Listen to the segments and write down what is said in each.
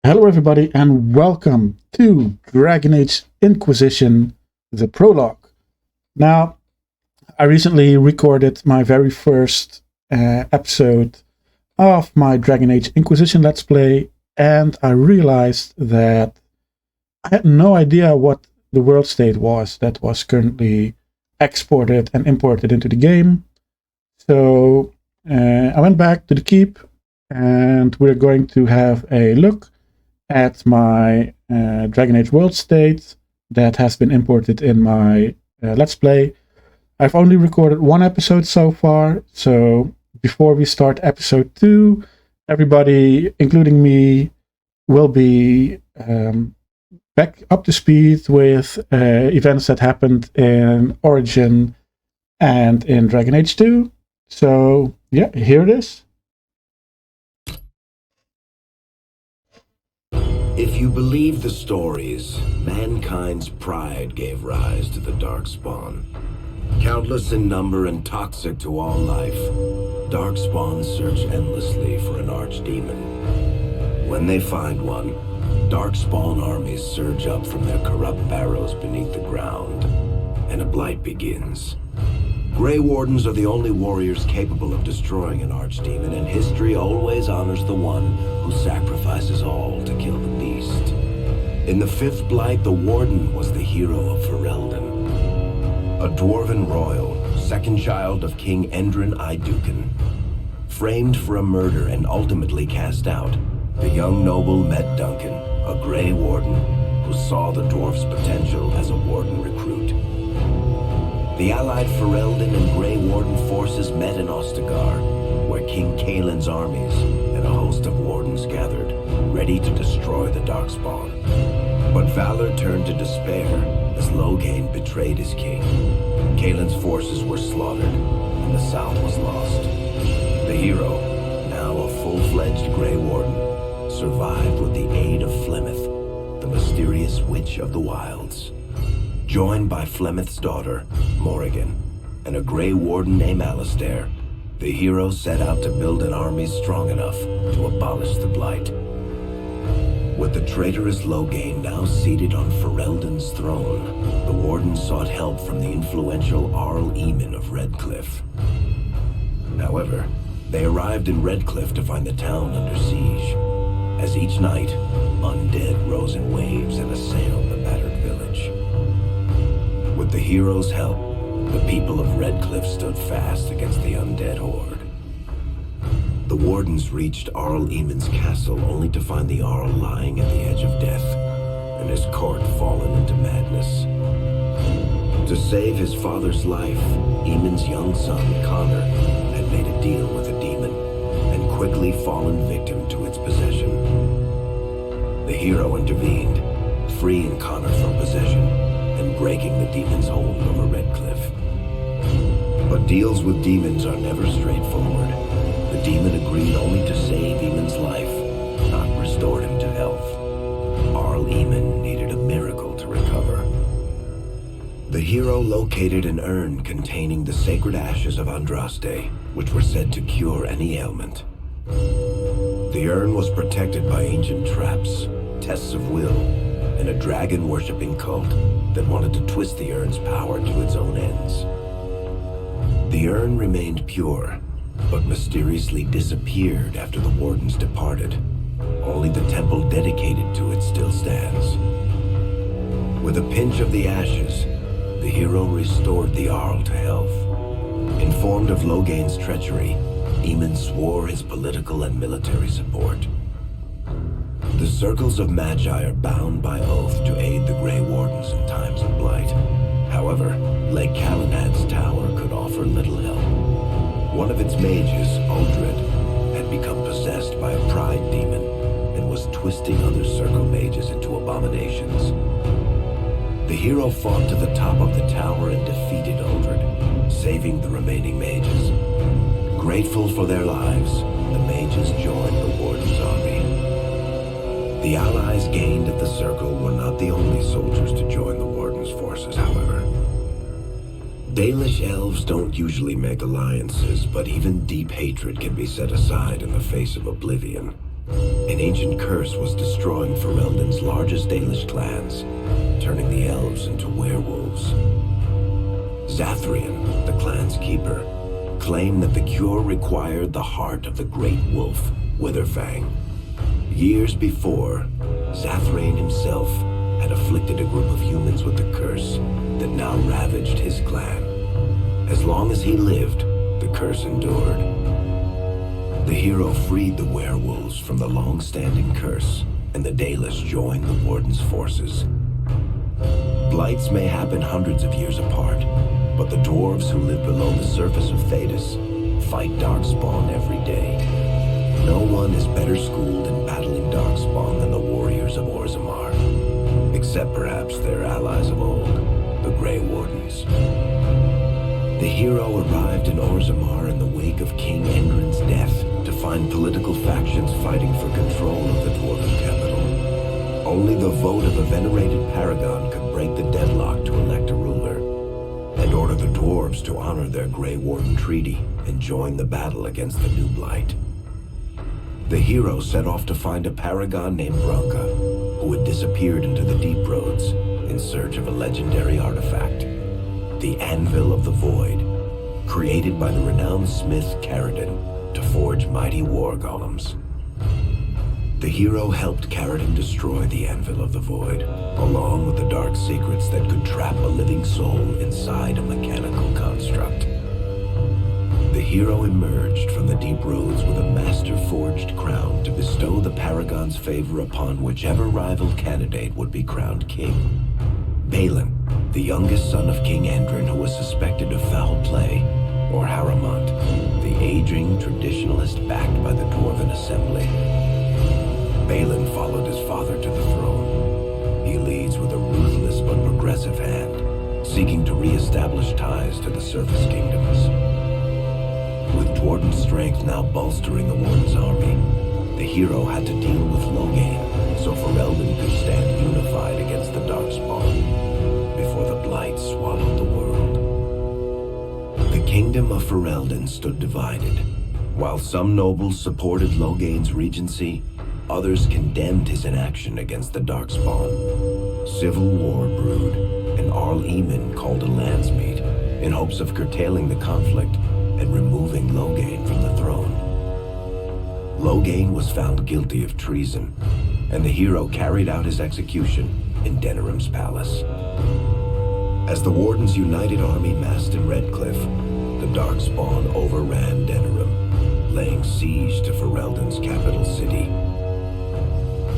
Hello everybody and welcome to Dragon Age Inquisition, the Prologue. Now, I recently recorded my very first episode of my Dragon Age Inquisition Let's Play, and I realized that I had no idea what the world state was that was currently exported and imported into the game. So I went back to the keep and we're going to have a look at my Dragon Age world state that has been imported in my Let's Play. I've only recorded one episode so far, so before we start episode 2, everybody, including me, will be back up to speed with events that happened in Origin and in Dragon Age 2. So yeah, here it is. If you believe the stories, mankind's pride gave rise to the Darkspawn. Countless in number and toxic to all life, Darkspawn search endlessly for an archdemon. When they find one, Darkspawn armies surge up from their corrupt barrows beneath the ground, and a blight begins. Grey Wardens are the only warriors capable of destroying an archdemon, and history always honors the one who sacrifices all to kill the beast. In the fifth blight, the Warden was the hero of Ferelden, a dwarven royal, second child of King Endrin Iduken. Framed for a murder and ultimately cast out, the young noble met Duncan, a Grey Warden who saw the dwarf's potential as a Warden recruit. The allied Ferelden and Grey Warden forces met in Ostagar, where King Kaelin's armies and a host of Wardens gathered, ready to destroy the Darkspawn. But valor turned to despair as Loghain betrayed his king. Kaelin's forces were slaughtered, and the South was lost. The hero, now a full-fledged Grey Warden, survived with the aid of Flemeth, the mysterious witch of the wilds. Joined by Flemeth's daughter, Morrigan, and a Grey Warden named Alistair, the hero set out to build an army strong enough to abolish the Blight. With the traitorous Loghain now seated on Ferelden's throne, the Warden sought help from the influential Arl Eamon of Redcliffe. However, they arrived in Redcliffe to find the town under siege. As each night, undead rose in waves and assailed the battered village. With the hero's help, the people of Redcliffe stood fast against the undead horde. The Wardens reached Arl Eamon's castle only to find the Arl lying at the edge of death, and his court fallen into madness. To save his father's life, Eamon's young son, Connor, had made a deal with a demon, and quickly fallen victim to its possession. The hero intervened, freeing Connor from possession, and breaking the demon's hold over Redcliffe. But deals with demons are never straightforward. The demon agreed only to save Eamon's life, not restore him to health. Arl Eamon needed a miracle to recover. The hero located an urn containing the sacred ashes of Andraste, which were said to cure any ailment. The urn was protected by ancient traps, tests of will, and a dragon-worshipping cult that wanted to twist the urn's power to its own ends. The urn remained pure, but mysteriously disappeared after the Wardens departed. Only the temple dedicated to it still stands. With a pinch of the ashes, the hero restored the Arl to health. Informed of Loghain's treachery, Eamon swore his political and military support. The circles of Magi are bound by oath to aid the Grey Wardens in times of blight. However, Lake Calenad's tower could offer little help. One of its mages, Uldred, had become possessed by a pride demon and was twisting other circle mages into abominations. The hero fought to the top of the tower and defeated Uldred, saving the remaining mages. Grateful for their lives, the mages joined the Warden's army. The allies gained at the circle were not the only soldiers to join the Warden's forces, however. Dalish elves don't usually make alliances, but even deep hatred can be set aside in the face of oblivion. An ancient curse was destroying Ferelden's largest Dalish clans, turning the elves into werewolves. Zathrian, the clan's keeper, claimed that the cure required the heart of the great wolf, Witherfang. Years before, Zathrian himself had afflicted a group of humans with the curse that now ravaged his clan. As long as he lived, the curse endured. The hero freed the werewolves from the long-standing curse, and the Dalish joined the Warden's forces. Blights may happen hundreds of years apart, but the dwarves who live below the surface of Thedas fight Darkspawn every day. No one is better schooled in battling Darkspawn than the warriors of Orzammar, except perhaps their allies of old, the Grey Wardens. The hero arrived in Orzammar in the wake of King Endrin's death to find political factions fighting for control of the dwarven capital. Only the vote of a venerated paragon could break the deadlock to elect a ruler, and order the dwarves to honor their Grey Warden treaty and join the battle against the new Blight. The hero set off to find a paragon named Branka, who had disappeared into the Deep Roads in search of a legendary artifact, the Anvil of the Void, created by the renowned smith Caridin to forge mighty war golems. The hero helped Caridin destroy the Anvil of the Void, along with the dark secrets that could trap a living soul inside a mechanical construct. The hero emerged from the Deep Roads with a master-forged crown to bestow the Paragon's favor upon whichever rival candidate would be crowned king. Balin, the youngest son of King Endrin who was suspected of foul play, or Haramont, the aging traditionalist backed by the Dwarven Assembly. Balin followed his father to the throne. He leads with a ruthless but progressive hand, seeking to re-establish ties to the Surface Kingdoms. With Dwarven strength now bolstering the Warden's army, the hero had to deal with Loghain, so Ferelden could stand unified against the Darkspawn before the Blight swallowed the world. The kingdom of Ferelden stood divided. While some nobles supported Loghain's regency, others condemned his inaction against the Darkspawn. Civil war brewed, and Arl Eamon called a landsmeet in hopes of curtailing the conflict and removing Loghain from the throne. Loghain was found guilty of treason, and the hero carried out his execution in Denerim's palace. As the Warden's united army massed in Redcliffe, the Darkspawn overran Denerim, laying siege to Ferelden's capital city.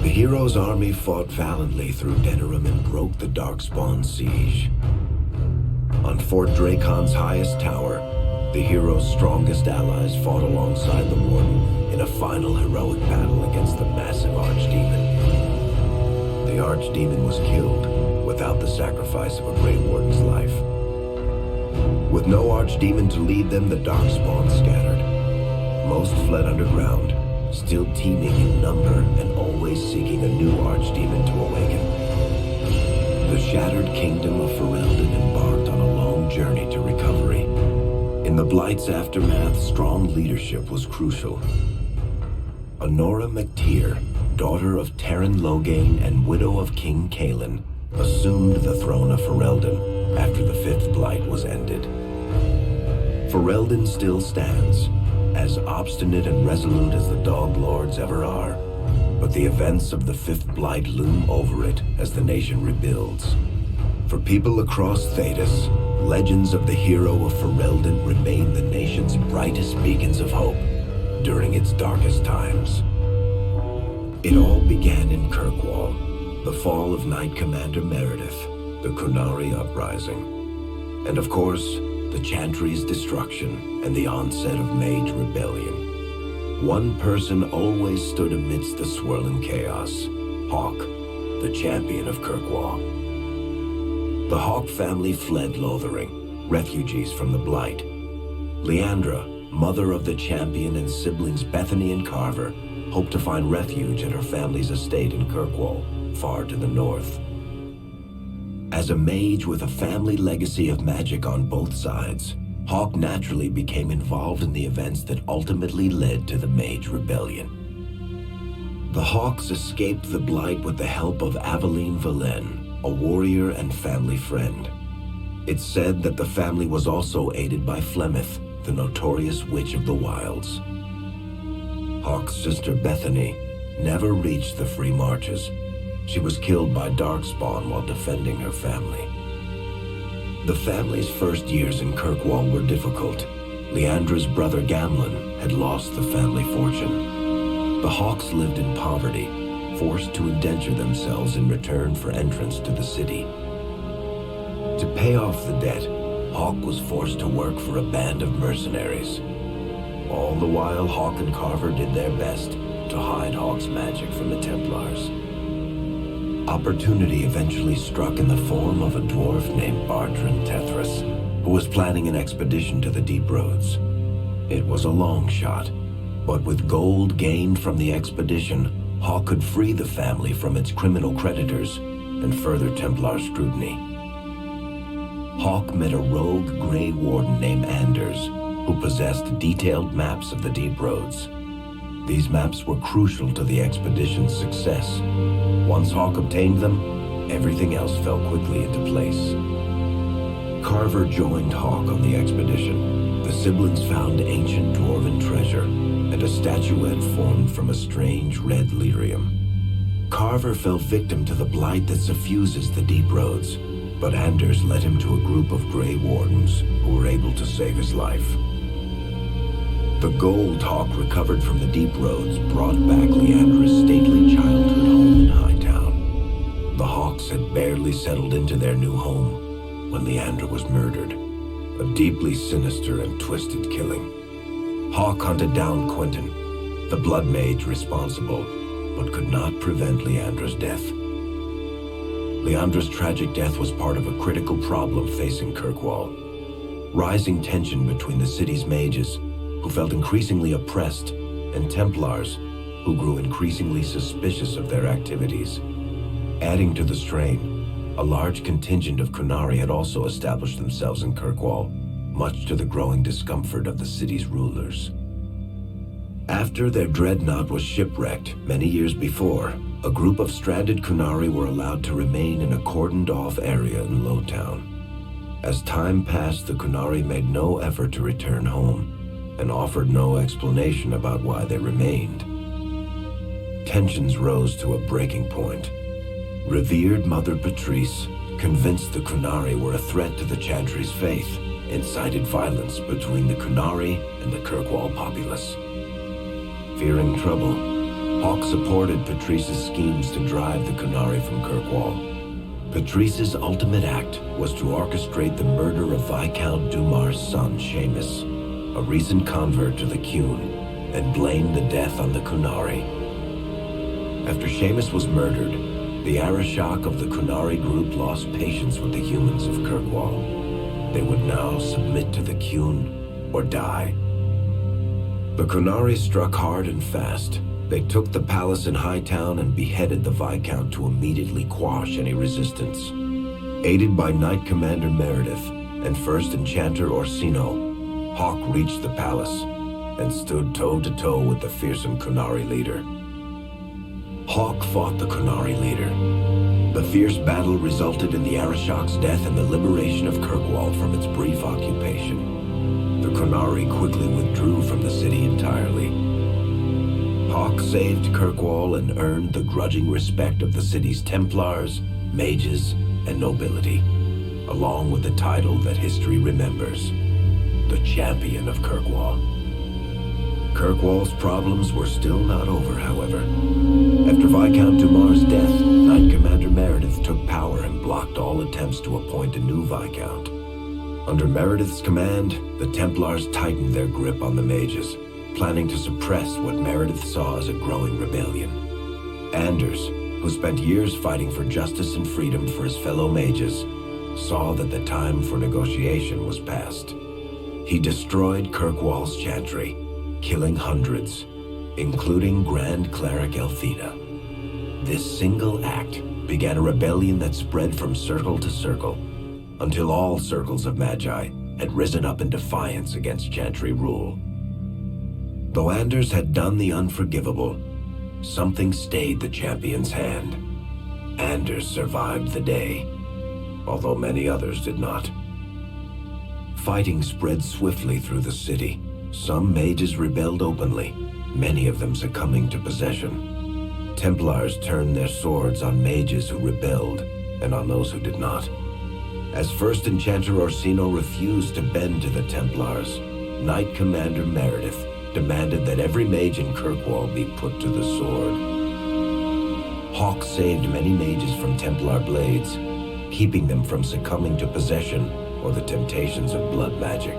The hero's army fought valiantly through Denerim and broke the Darkspawn siege. On Fort Dracon's highest tower, the hero's strongest allies fought alongside the Warden in a final heroic battle against the massive Archdemon. The Archdemon was killed without the sacrifice of a Grey Warden's life. With no Archdemon to lead them, the Darkspawn scattered. Most fled underground, still teeming in number and always seeking a new Archdemon to awaken. The shattered kingdom of Ferelden embarked on a long journey to recovery. In the Blight's aftermath, strong leadership was crucial. Honora McTeer, daughter of Terran Loghain and widow of King Kaelin, assumed the throne of Ferelden after the Fifth Blight was ended. Ferelden still stands, as obstinate and resolute as the Dog Lords ever are, but the events of the Fifth Blight loom over it as the nation rebuilds. For people across Thedas, legends of the hero of Ferelden remain the nation's brightest beacons of hope during its darkest times. It all began in Kirkwall, the fall of Knight Commander Meredith, the Kunari Uprising, and of course, the Chantry's destruction and the onset of Mage Rebellion. One person always stood amidst the swirling chaos: Hawk, the champion of Kirkwall. The Hawk family fled Lothering, refugees from the Blight. Leandra, mother of the champion, and siblings Bethany and Carver hoped to find refuge at her family's estate in Kirkwall, far to the north. As a mage with a family legacy of magic on both sides, Hawk naturally became involved in the events that ultimately led to the Mage Rebellion. The Hawks escaped the Blight with the help of Aveline Valen, a warrior and family friend. It's said that the family was also aided by Flemeth, the notorious witch of the wilds. Hawk's sister Bethany never reached the Free Marches. She was killed by Darkspawn while defending her family. The family's first years in Kirkwall were difficult. Leandra's brother Gamlin had lost the family fortune. The Hawks lived in poverty, forced to indenture themselves in return for entrance to the city. To pay off the debt, Hawk was forced to work for a band of mercenaries. All the while, Hawk and Carver did their best to hide Hawk's magic from the Templars. Opportunity eventually struck in the form of a dwarf named Varric Tethras, who was planning an expedition to the Deep Roads. It was a long shot, but with gold gained from the expedition, Hawk could free the family from its criminal creditors and further Templar scrutiny. Hawk met a rogue Grey Warden named Anders, who possessed detailed maps of the Deep Roads. These maps were crucial to the expedition's success. Once Hawk obtained them, everything else fell quickly into place. Carver joined Hawk on the expedition. The siblings found ancient dwarven treasure and a statuette formed from a strange red lyrium. Carver fell victim to the blight that suffuses the Deep Roads, but Anders led him to a group of Grey Wardens who were able to save his life. The gold Hawk recovered from the Deep Roads brought back Leandra's stately childhood home in Hightown. The Hawks had barely settled into their new home when Leandra was murdered, a deeply sinister and twisted killing. Hawk hunted down Quentin, the blood mage responsible, but could not prevent Leandra's death. Leandra's tragic death was part of a critical problem facing Kirkwall. Rising tension between the city's mages, who felt increasingly oppressed, and Templars, who grew increasingly suspicious of their activities. Adding to the strain, a large contingent of Kunari had also established themselves in Kirkwall, much to the growing discomfort of the city's rulers. After their dreadnought was shipwrecked many years before, a group of stranded Kunari were allowed to remain in a cordoned-off area in Lowtown. As time passed, the Kunari made no effort to return home, and offered no explanation about why they remained. Tensions rose to a breaking point. Revered Mother Patrice, convinced the Kunari were a threat to the Chantry's faith, incited violence between the Kunari and the Kirkwall populace. Fearing trouble, Hawk supported Patrice's schemes to drive the Kunari from Kirkwall. Patrice's ultimate act was to orchestrate the murder of Viscount Dumar's son, Seamus, a recent convert to the Qun, and blamed the death on the Kunari. After Seamus was murdered, the Arishok of the Kunari group lost patience with the humans of Kirkwall. They would now submit to the Qun or die. The Kunari struck hard and fast. They took the palace in Hightown and beheaded the Viscount to immediately quash any resistance. Aided by Knight Commander Meredith and First Enchanter Orsino, Hawk reached the palace and stood toe-to-toe with the fearsome Kunari leader. Hawk fought the Kunari leader. The fierce battle resulted in the Arishok's death and the liberation of Kirkwall from its brief occupation. The Kunari quickly withdrew from the city entirely. Hawk saved Kirkwall and earned the grudging respect of the city's Templars, mages, and nobility, along with the title that history remembers, the Champion of Kirkwall. Kirkwall's problems were still not over, however. After Viscount Dumar's death, Knight Commander Meredith took power and blocked all attempts to appoint a new Viscount. Under Meredith's command, the Templars tightened their grip on the mages, planning to suppress what Meredith saw as a growing rebellion. Anders, who spent years fighting for justice and freedom for his fellow mages, saw that the time for negotiation was past. He destroyed Kirkwall's chantry, killing hundreds, including Grand Cleric Elthina. This single act began a rebellion that spread from circle to circle, until all circles of Magi had risen up in defiance against chantry rule. Though Anders had done the unforgivable, something stayed the champion's hand. Anders survived the day, although many others did not. Fighting spread swiftly through the city. Some mages rebelled openly, many of them succumbing to possession. Templars turned their swords on mages who rebelled and on those who did not. As First Enchanter Orsino refused to bend to the Templars, Knight Commander Meredith demanded that every mage in Kirkwall be put to the sword. Hawk saved many mages from Templar blades, keeping them from succumbing to possession or the temptations of blood magic.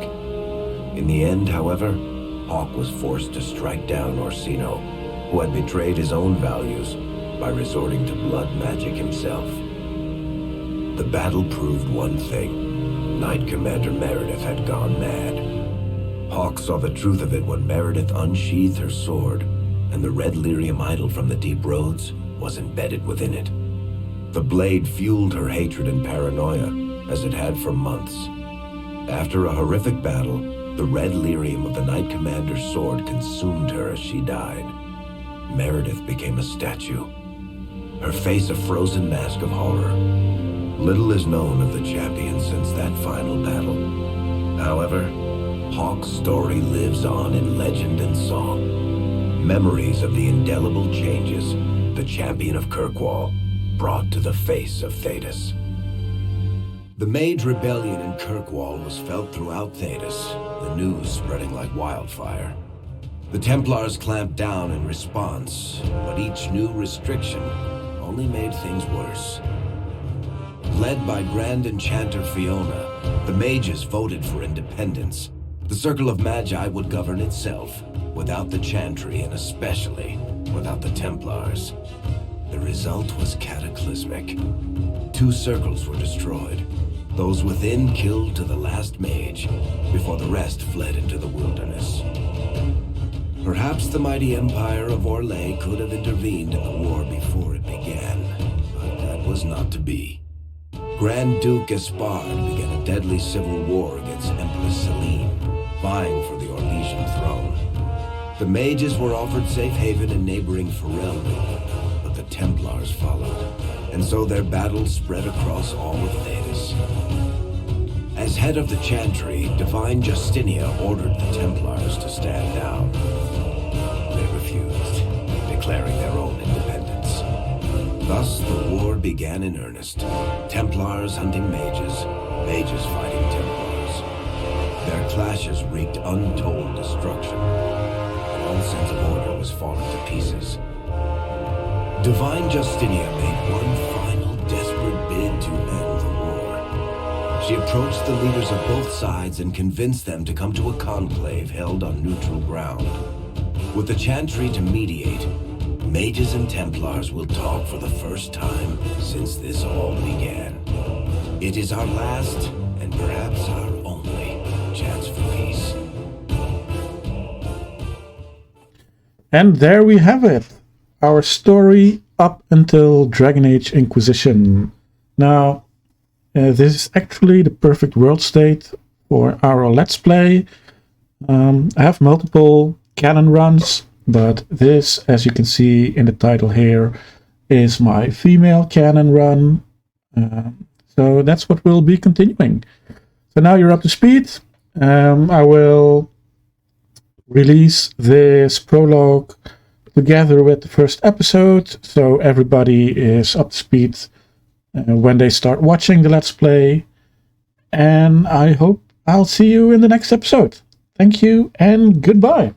In the end, however, Hawk was forced to strike down Orsino, who had betrayed his own values by resorting to blood magic himself. The battle proved one thing: Knight Commander Meredith had gone mad. Hawk saw the truth of it when Meredith unsheathed her sword, and the red lyrium idol from the deep roads was embedded within it. The blade fueled her hatred and paranoia, as it had for months. After a horrific battle, the red lyrium of the Knight Commander's sword consumed her as she died. Meredith became a statue, her face a frozen mask of horror. Little is known of the champion since that final battle. However, Hawk's story lives on in legend and song. Memories of the indelible changes the champion of Kirkwall brought to the face of Thedas. The mage rebellion in Kirkwall was felt throughout Thedas, the news spreading like wildfire. The Templars clamped down in response, but each new restriction only made things worse. Led by Grand Enchanter Fiona, the mages voted for independence. The Circle of Magi would govern itself, without the Chantry and especially without the Templars. The result was cataclysmic. 2 circles were destroyed. Those within killed to the last mage, before the rest fled into the wilderness. Perhaps the mighty empire of Orlais could have intervened in the war before it began, but that was not to be. Grand Duke Gaspard began a deadly civil war against Empress Celine, vying for the Orlesian throne. The mages were offered safe haven in neighboring Ferelden, but the Templars followed, and so their battle spread across all of Thedas. As head of the Chantry, Divine Justinia ordered the Templars to stand down. They refused, declaring their own independence. Thus, the war began in earnest. Templars hunting mages, mages fighting Templars. Their clashes wreaked untold destruction. All sense of order was falling to pieces. Divine Justinia made one final desperate bid to end the war. She approached the leaders of both sides and convinced them to come to a conclave held on neutral ground. With the Chantry to mediate, mages and Templars will talk for the first time since this all began. It is our last, and perhaps our only, chance for peace. And there we have it. Our story up until Dragon Age Inquisition. Now, this is actually the perfect world state for our Let's Play. I have multiple canon runs, but this, as you can see in the title here, is my female canon run. So that's what we'll be continuing. So now you're up to speed. I will release this prologue together with the first episode, so everybody is up to speed when they start watching the Let's Play. And I hope I'll see you in the next episode. Thank you and goodbye.